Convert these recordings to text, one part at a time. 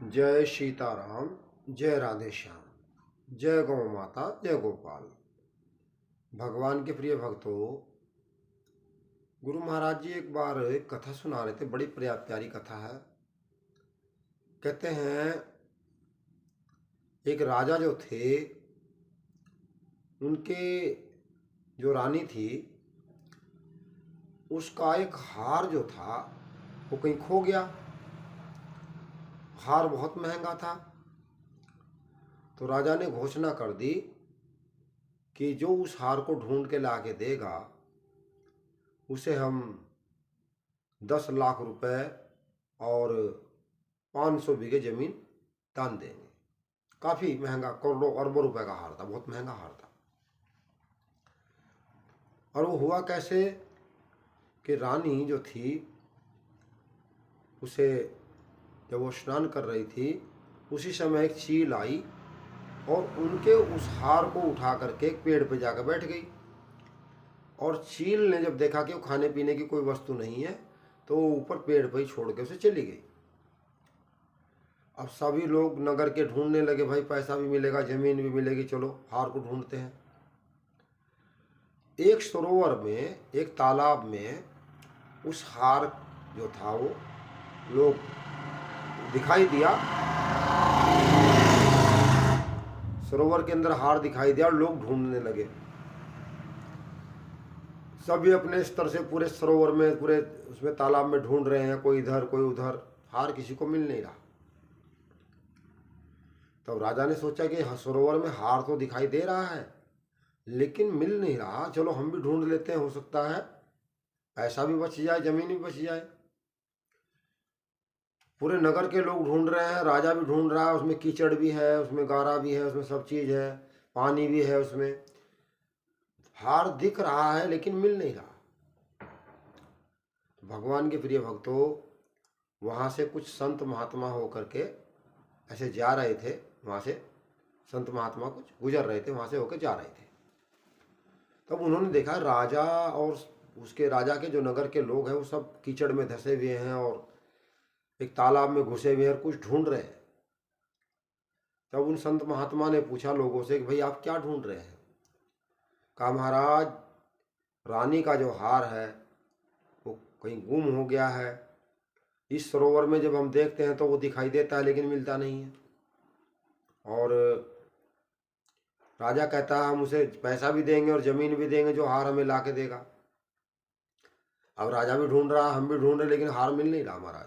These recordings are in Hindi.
जय सीताराम, जय राधे श्याम, जय गौ माता, जय गोपाल। भगवान के प्रिय भक्तों, गुरु महाराज जी एक बार एक कथा सुना रहे थे। बड़ी प्यारी कथा है। कहते हैं एक राजा जो थे, उनके जो रानी थी, उसका एक हार जो था वो कहीं खो गया। हार बहुत महंगा था। तो राजा ने घोषणा कर दी कि जो उस हार को ढूंढ के ला के देगा उसे हम 10 लाख रुपए और 500 बीघे जमीन दान देंगे। काफी महंगा, करोड़ों अरबों रुपए का हार था, बहुत महंगा हार था। और वो हुआ कैसे कि रानी जो थी, उसे जब वो स्नान कर रही थी उसी समय एक चील आई और उनके उस हार को उठा करके एक पेड़ पे जाकर बैठ गई। और चील ने जब देखा कि वो खाने पीने की कोई वस्तु नहीं है तो वो ऊपर पेड़ पे ही छोड़ के उसे चली गई। अब सभी लोग नगर के ढूंढने लगे, भाई पैसा भी मिलेगा, जमीन भी मिलेगी, चलो हार को ढूंढते हैं। एक सरोवर में, एक तालाब में उस हार जो था वो लोग दिखाई दिया। सरोवर के अंदर हार दिखाई दिया और लोग ढूंढने लगे। सभी अपने स्तर से पूरे सरोवर में, पूरे उसमें तालाब में ढूंढ रहे हैं, कोई इधर कोई उधर, हार किसी को मिल नहीं रहा। तब राजा ने सोचा कि सरोवर में हार तो दिखाई दे रहा है लेकिन मिल नहीं रहा, चलो हम भी ढूंढ लेते हैं, हो सकता है पैसा भी बच जाए, जमीन भी बच जाए। पूरे नगर के लोग ढूंढ रहे हैं, राजा भी ढूंढ रहा है। उसमें कीचड़ भी है, उसमें गारा भी है, उसमें सब चीज है, पानी भी है उसमें। हार दिख रहा है लेकिन मिल नहीं रहा। भगवान के प्रिय भक्तों, वहां से कुछ संत महात्मा होकर के ऐसे जा रहे थे। वहां से संत महात्मा कुछ गुजर रहे थे, वहां से होकर जा रहे थे। तब उन्होंने देखा राजा और उसके राजा के जो नगर के लोग हैं वो सब कीचड़ में धंसे हुए हैं और एक तालाब में घुसे हुए हैं और कुछ ढूंढ रहे हैं। तब उन संत महात्मा ने पूछा लोगों से कि भाई आप क्या ढूंढ रहे हैं? कहा महाराज, रानी का जो हार है वो कहीं गुम हो गया है। इस सरोवर में जब हम देखते हैं तो वो दिखाई देता है लेकिन मिलता नहीं है। और राजा कहता है हम उसे पैसा भी देंगे और जमीन भी देंगे जो हार हमें ला के देगा। अब राजा भी ढूंढ रहा, हम भी ढूंढ रहे, लेकिन हार मिल नहीं रहा महाराज।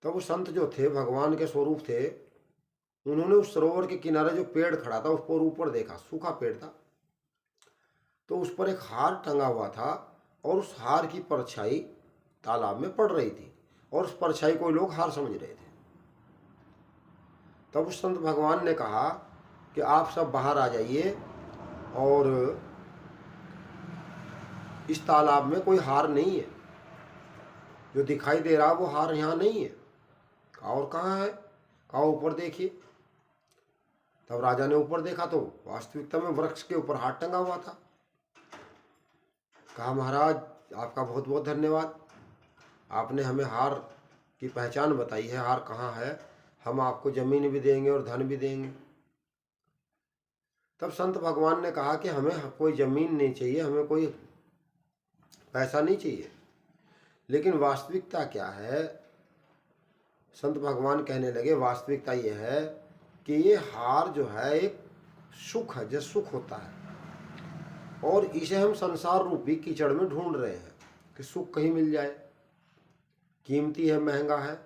तो वो संत जो थे, भगवान के स्वरूप थे, उन्होंने उस सरोवर के किनारे जो पेड़ खड़ा था उस पर ऊपर देखा, सूखा पेड़ था। तो उस पर एक हार टंगा हुआ था और उस हार की परछाई तालाब में पड़ रही थी और उस परछाई को लोग हार समझ रहे थे। तब उस संत भगवान ने कहा कि आप सब बाहर आ जाइए और इस तालाब में कोई हार नहीं है, जो दिखाई दे रहा वो हार यहाँ नहीं है। कहा और कहाँ है? कहा ऊपर देखिए। तब राजा ने ऊपर देखा तो वास्तविकता में वृक्ष के ऊपर हार टंगा हुआ था। कहा महाराज, आपका बहुत बहुत धन्यवाद, आपने हमें हार की पहचान बताई है, हार कहाँ है, हम आपको जमीन भी देंगे और धन भी देंगे। तब संत भगवान ने कहा कि हमें कोई जमीन नहीं चाहिए, हमें कोई पैसा नहीं चाहिए, लेकिन वास्तविकता क्या है? संत भगवान कहने लगे वास्तविकता यह है कि ये हार जो है एक सुख है, जैसे सुख होता है, और इसे हम संसार रूपी कीचड़ में ढूंढ रहे हैं कि सुख कहीं मिल जाए। कीमती है, महंगा है,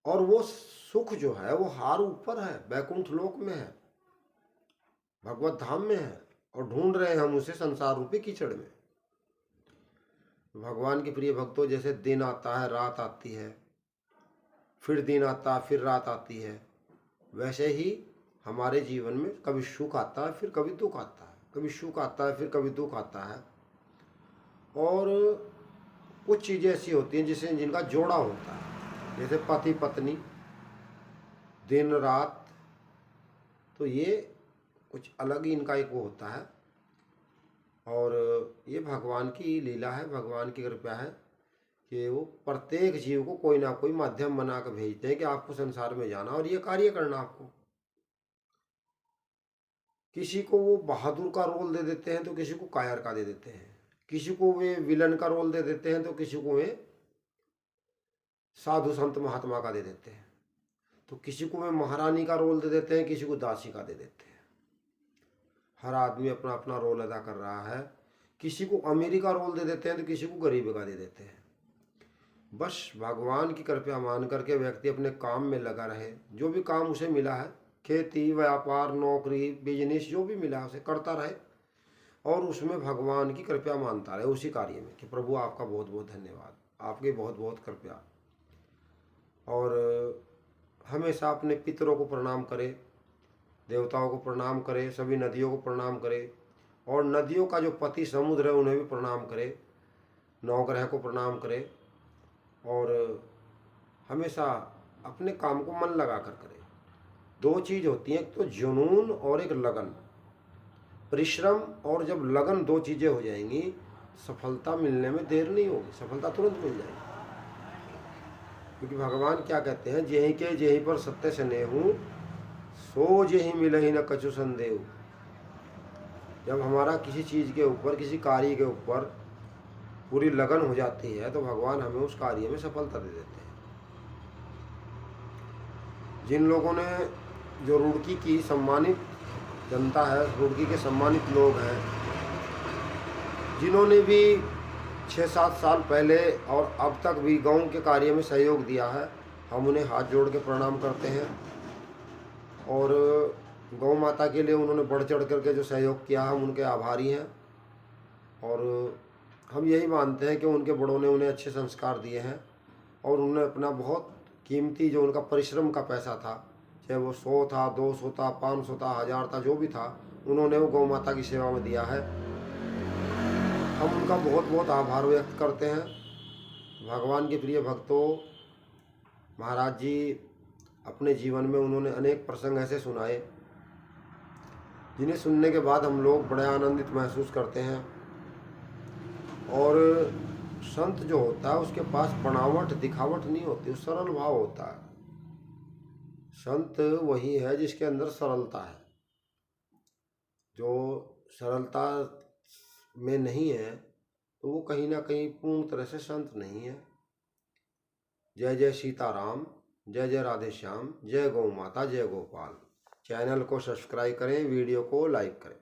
और वो सुख जो है वो हार ऊपर है, वैकुंठ लोक में है, भगवत धाम में है, और ढूंढ रहे हैं हम उसे संसार रूपी कीचड़ में। भगवान के प्रिय भक्तों, जैसे दिन आता है, रात आती है, फिर दिन आता है, फिर रात आती है, वैसे ही हमारे जीवन में कभी सुख आता है, फिर कभी दुख आता है, कभी सुख आता है, फिर कभी दुख आता है। और कुछ चीज़ें ऐसी होती हैं जिसे जिनका जोड़ा होता है, जैसे पति पत्नी, दिन रात, तो ये कुछ अलग ही इनका एक वो होता है। और ये भगवान की लीला है, भगवान की कृपा है कि वो प्रत्येक जीव को कोई ना कोई माध्यम बना कर भेजते हैं कि आपको संसार में जाना और ये कार्य करना आपको। किसी को वो बहादुर का रोल दे देते हैं तो किसी को कायर का दे देते हैं, किसी को वे विलन का रोल दे देते हैं तो किसी को वे साधु संत महात्मा का दे देते हैं, तो किसी को वे महारानी का रोल दे देते हैं, किसी को दासी का दे देते हैं। हर आदमी अपना अपना रोल अदा कर रहा है। किसी को अमीरी का रोल दे देते हैं तो किसी को गरीबी का दे देते हैं। बस भगवान की कृपया मान करके व्यक्ति अपने काम में लगा रहे, जो भी काम उसे मिला है, खेती व्यापार नौकरी बिजनेस जो भी मिला है उसे करता रहे और उसमें भगवान की कृपया मानता रहे उसी कार्य में कि प्रभु आपका बहुत बहुत धन्यवाद, आपकी बहुत बहुत कृपया। और हमेशा अपने पितरों को प्रणाम करे, देवताओं को प्रणाम करे, सभी नदियों को प्रणाम करे और नदियों का जो पति समुद्र है उन्हें भी प्रणाम करे, नवग्रह को प्रणाम करे और हमेशा अपने काम को मन लगा कर करे। दो चीज़ होती हैं, एक तो जुनून और एक लगन, परिश्रम और जब लगन, दो चीज़ें हो जाएंगी सफलता मिलने में देर नहीं होगी, सफलता तुरंत मिल जाएगी। क्योंकि भगवान क्या कहते हैं, जेहि के जेहि पर सत्य स्नेहु सो जेहि मिलहि न कछु संदेहु। जब हमारा किसी चीज़ के ऊपर, किसी कार्य के ऊपर पूरी लगन हो जाती है तो भगवान हमें उस कार्य में सफलता दे देते हैं। जिन लोगों ने, जो रुड़की की सम्मानित जनता है, रुड़की के सम्मानित लोग हैं, जिन्होंने भी 6-7 साल पहले और अब तक भी गाँव के कार्य में सहयोग दिया है, हम उन्हें हाथ जोड़ के प्रणाम करते हैं। और गौ माता के लिए उन्होंने बढ़ चढ़ करके जो सहयोग किया हम उनके आभारी हैं। और हम यही मानते हैं कि उनके बड़ों ने उन्हें अच्छे संस्कार दिए हैं और उन्होंने अपना बहुत कीमती जो उनका परिश्रम का पैसा था, चाहे वो 100 था, 200 था, 500 था, 1000 था, जो भी था, उन्होंने वो गौ माता की सेवा में दिया है। हम उनका बहुत बहुत आभार व्यक्त करते हैं। भगवान के प्रिय भक्तों, महाराज जी अपने जीवन में उन्होंने अनेक प्रसंग ऐसे सुनाए जिन्हें सुनने के बाद हम लोग बड़े आनंदित महसूस करते हैं। और संत जो होता है उसके पास बनावट दिखावट नहीं होती, वो सरल भाव होता है। संत वही है जिसके अंदर सरलता है। जो सरलता में नहीं है तो वो कहीं ना कहीं पूर्ण तरह से संत नहीं है। जय जय सीताराम, जय जय राधे श्याम, जय गौ माता, जय गोपाल। चैनल को सब्सक्राइब करें, वीडियो को लाइक करें।